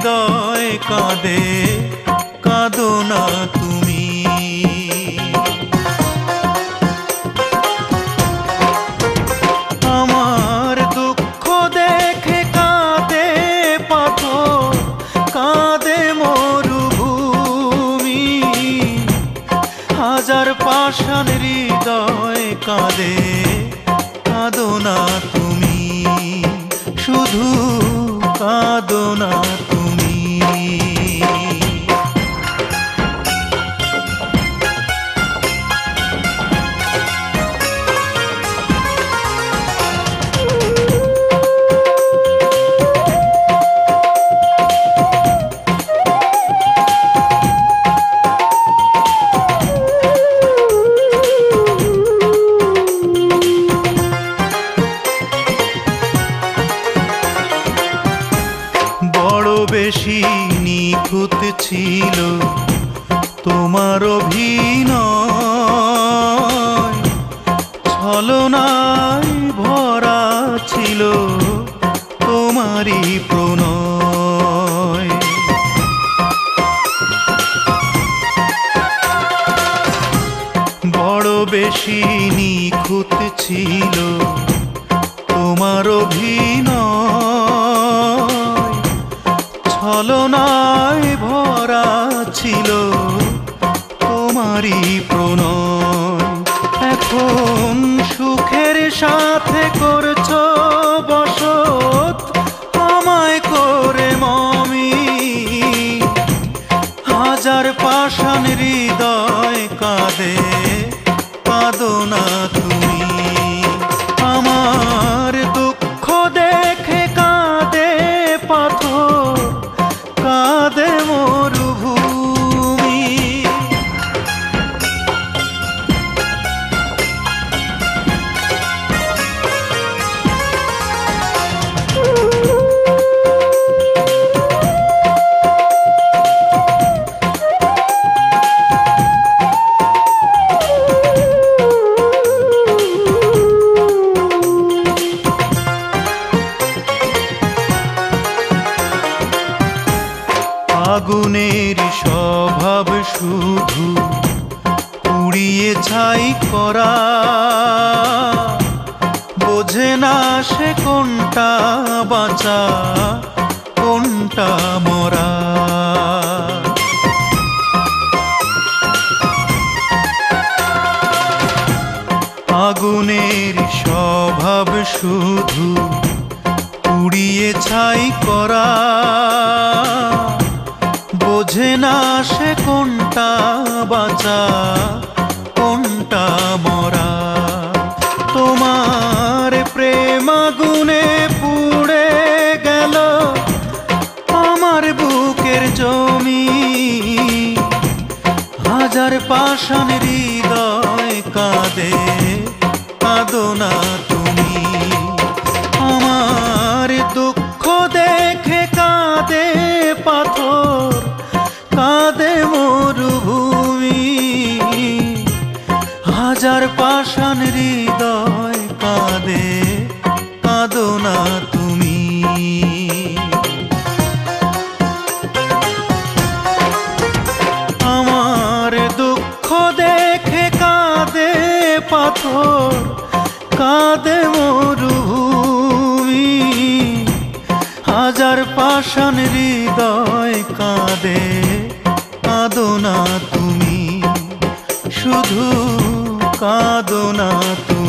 হৃদয় কাঁদে, কাঁদো না তুমি। আমার দুঃখ দেখে কাঁদে পাথর, কাঁদে মরুভূমি। হাজার পাষাণ হৃদয় কাঁদে, কাঁদো না তুমি, শুধু কাঁদো না তুমি। বড় বেশি নিখুঁত ছিল তোমার অভিনয়, ছলনায় ভরা ছিল তোমারই প্রণয়। বড় বেশি নিখুঁত ছিল তোমার অভিনয়, ছলনায় ভরা ছিল তোমারই প্রণয়। এখন সুখের সাথে করছো বসত আমায় করে মমি। হাজার পাষাণ হৃদয় কাঁদে, কাঁদো না তুমি। আমার দুঃখ দেখে কাঁদে পাথর, কাঁদে মরুভূমি। আগুনের স্বভাব শুধু পুড়িয়ে ছাই করা, বোঝে না সে কোনটা বাঁচা কোনটা মরা। আগুনের স্বভাব শুধু পুড়িয়ে ছাই করা, বোঝে না সে কোনটা বাঁচা কোনটা মরা। তোমার প্রেম আগুনে পুড়ে গেল আমার বুকের জমি। হাজার পাষাণ হৃদয় কাঁদে, কাঁদো না তুমি। আমার দুঃখ দেখে কাঁদে পাথর, কাঁদে মরুভূমি। হাজার পাষাণ হৃদয় কাঁদে, কাঁদো না তুমি। আমার দুঃখ দেখে কাঁদে পাথর, কাঁদে মরুভূমি। হাজার পাষাণ হৃদয় কাঁদে, কাঁদো না তুমি, শুধু কাঁদো না তুমি।